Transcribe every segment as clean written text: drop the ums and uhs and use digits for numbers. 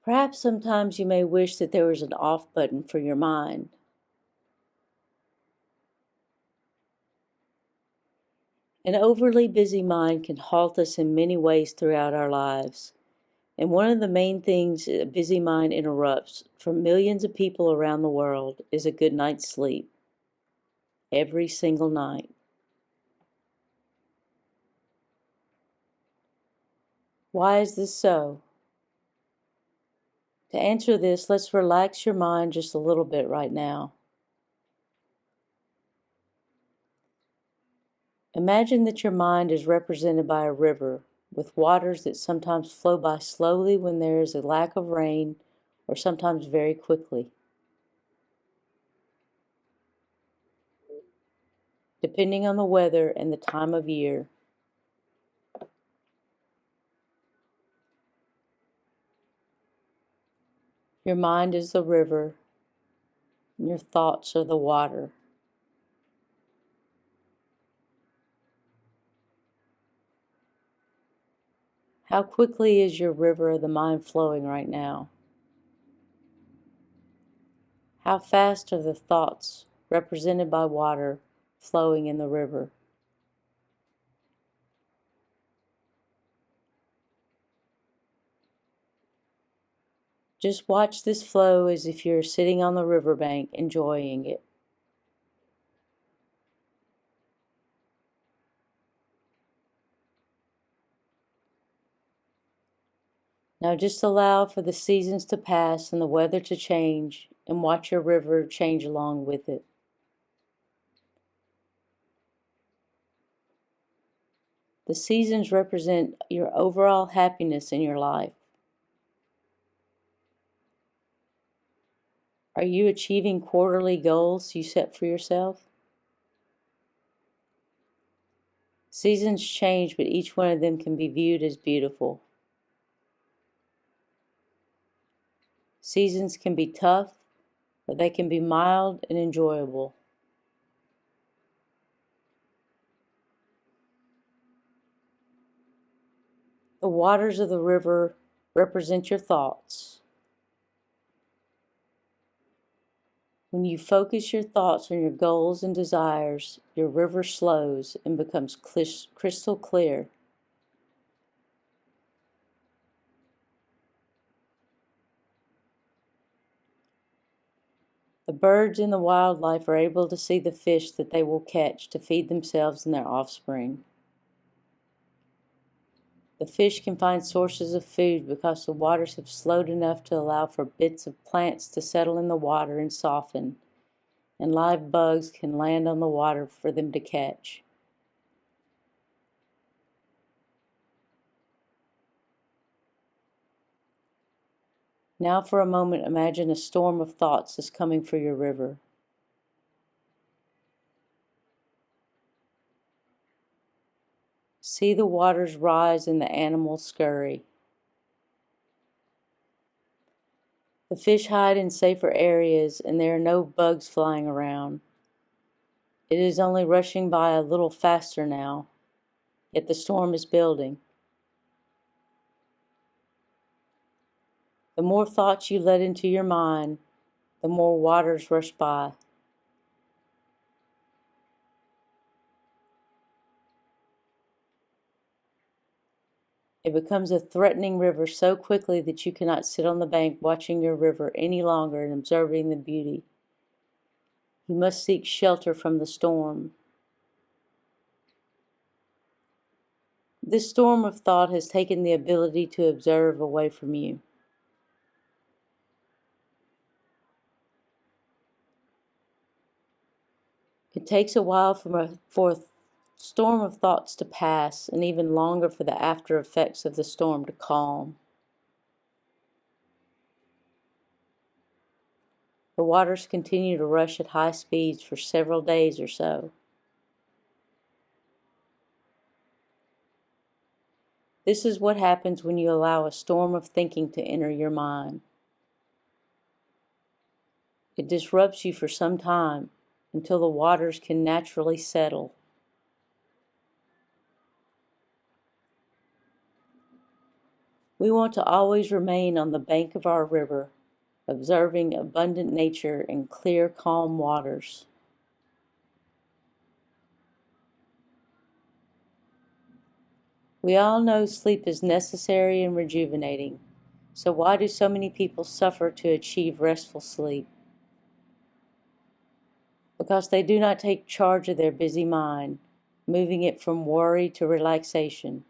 Perhaps sometimes you may wish that there was an off button for your mind. An overly busy mind can halt us in many ways throughout our lives. And one of the main things a busy mind interrupts for millions of people around the world is a good night's sleep. Every single night. Why is this so? To answer this, let's relax your mind just a little bit right now. Imagine that your mind is represented by a river with waters that sometimes flow by slowly when there is a lack of rain, or sometimes very quickly, depending on the weather and the time of year. Your mind is the river, and your thoughts are the water. How quickly is your river of the mind flowing right now? How fast are the thoughts, represented by water, flowing in the river? Just watch this flow as if you're sitting on the riverbank enjoying it. Now just allow for the seasons to pass and the weather to change, and watch your river change along with it. The seasons represent your overall happiness in your life. Are you achieving quarterly goals you set for yourself? Seasons change, but each one of them can be viewed as beautiful. Seasons can be tough, or they can be mild and enjoyable. The waters of the river represent your thoughts. When you focus your thoughts on your goals and desires, your river slows and becomes crystal clear. The birds and the wildlife are able to see the fish that they will catch to feed themselves and their offspring. The fish can find sources of food because the waters have slowed enough to allow for bits of plants to settle in the water and soften, and live bugs can land on the water for them to catch. Now for a moment imagine a storm of thoughts is coming for your river. See the waters rise and the animals scurry. The fish hide in safer areas and there are no bugs flying around. It is only rushing by a little faster now, yet the storm is building. The more thoughts you let into your mind, the more waters rush by. It becomes a threatening river so quickly that you cannot sit on the bank watching your river any longer and observing the beauty. You must seek shelter from the storm. This storm of thought has taken the ability to observe away from you. It takes a while for a storm of thoughts to pass, and even longer for the after effects of the storm to calm. The waters continue to rush at high speeds for several days or so. This is what happens when you allow a storm of thinking to enter your mind. It disrupts you for some time until the waters can naturally settle. We want to always remain on the bank of our river, observing abundant nature and clear, calm waters. We all know sleep is necessary and rejuvenating. So why do so many people suffer to achieve restful sleep? Because they do not take charge of their busy mind, moving it from worry to relaxation.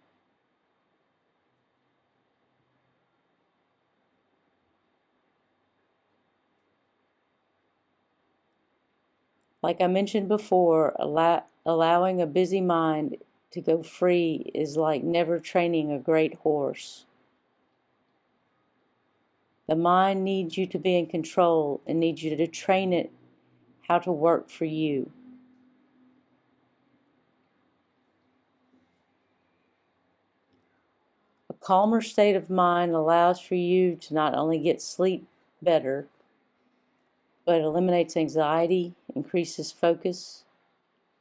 Like I mentioned before, allowing a busy mind to go free is like never training a great horse. The mind needs you to be in control and needs you to train it how to work for you. A calmer state of mind allows for you to not only get sleep better, but eliminates anxiety, increases focus,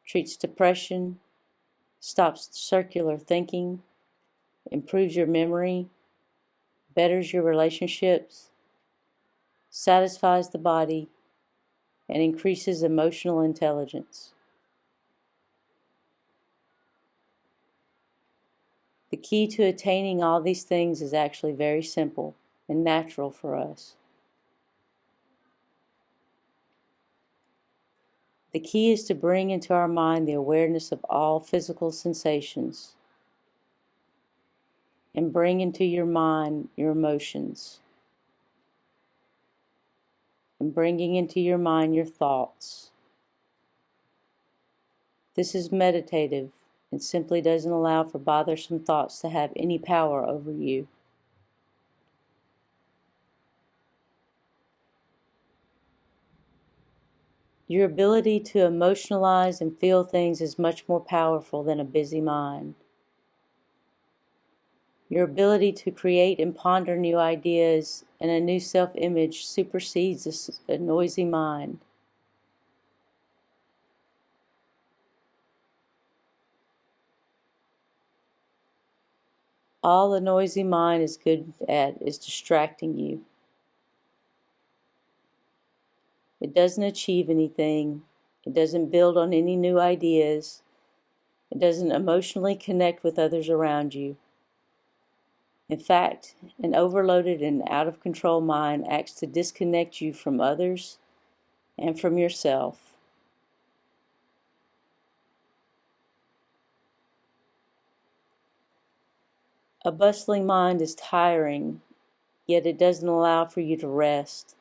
treats depression, stops circular thinking, improves your memory, betters your relationships, satisfies the body, and increases emotional intelligence. The key to attaining all these things is actually very simple and natural for us. The key is to bring into our mind the awareness of all physical sensations and bring into your mind your emotions and bringing into your mind your thoughts. This is meditative and simply doesn't allow for bothersome thoughts to have any power over you. Your ability to emotionalize and feel things is much more powerful than a busy mind. Your ability to create and ponder new ideas and a new self-image supersedes a noisy mind. All the noisy mind is good at is distracting you. It doesn't achieve anything. It doesn't build on any new ideas. It doesn't emotionally connect with others around you. In fact, an overloaded and out of control mind acts to disconnect you from others and from yourself. A bustling mind is tiring, yet it doesn't allow for you to rest.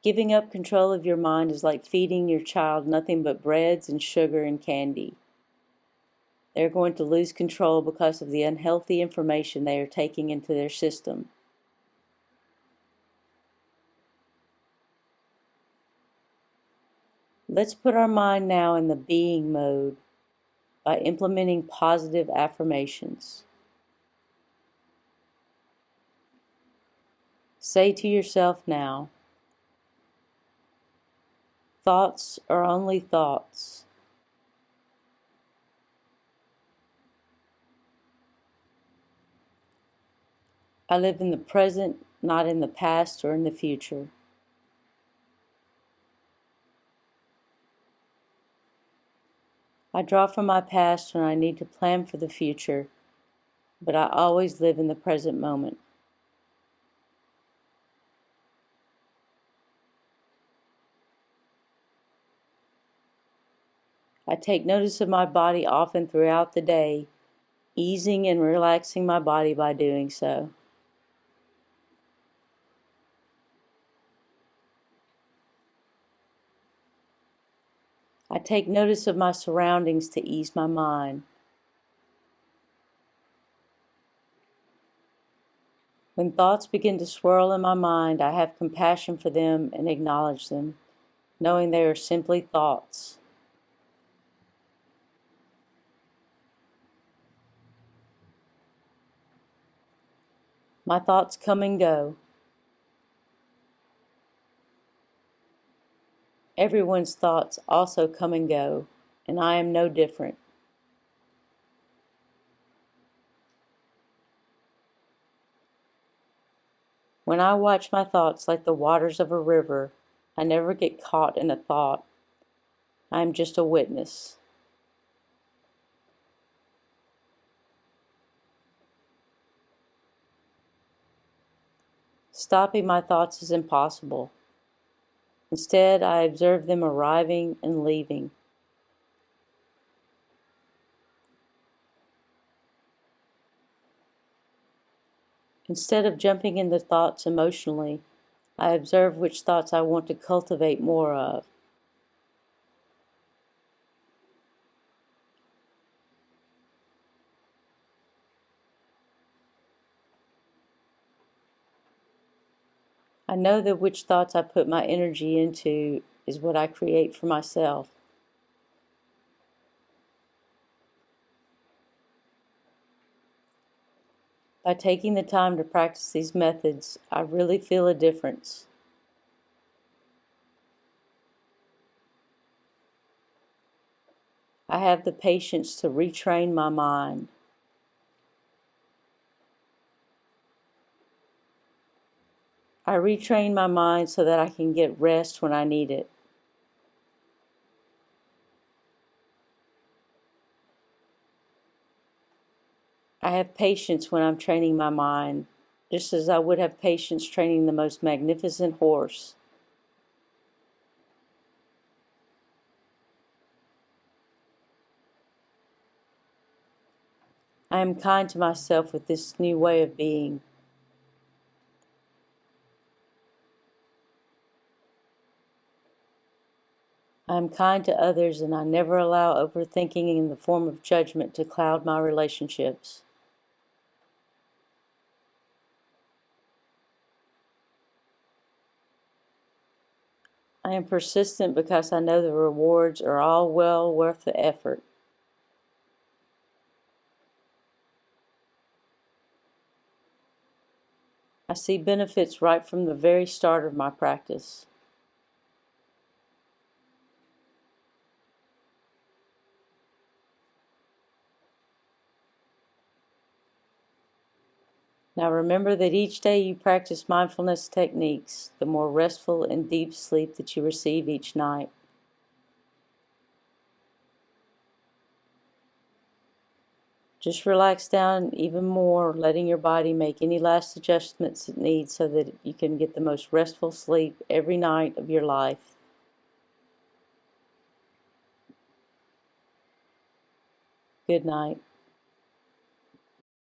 Giving up control of your mind is like feeding your child nothing but breads and sugar and candy. They're going to lose control because of the unhealthy information they are taking into their system. Let's put our mind now in the being mode by implementing positive affirmations. Say to yourself now, thoughts are only thoughts. I live in the present, not in the past or in the future. I draw from my past when I need to plan for the future, but I always live in the present moment. I take notice of my body often throughout the day, easing and relaxing my body by doing so. I take notice of my surroundings to ease my mind. When thoughts begin to swirl in my mind, I have compassion for them and acknowledge them, knowing they are simply thoughts. My thoughts come and go. Everyone's thoughts also come and go, and I am no different. When I watch my thoughts like the waters of a river, I never get caught in a thought. I am just a witness. Stopping my thoughts is impossible. Instead, I observe them arriving and leaving. Instead of jumping into thoughts emotionally, I observe which thoughts I want to cultivate more of. I know that which thoughts I put my energy into is what I create for myself. By taking the time to practice these methods, I really feel a difference. I have the patience to retrain my mind. I retrain my mind so that I can get rest when I need it. I have patience when I'm training my mind, just as I would have patience training the most magnificent horse. I am kind to myself with this new way of being. I am kind to others, and I never allow overthinking in the form of judgment to cloud my relationships. I am persistent because I know the rewards are all well worth the effort. I see benefits right from the very start of my practice. Now remember that each day you practice mindfulness techniques, the more restful and deep sleep that you receive each night. Just relax down even more, letting your body make any last adjustments it needs so that you can get the most restful sleep every night of your life. Good night.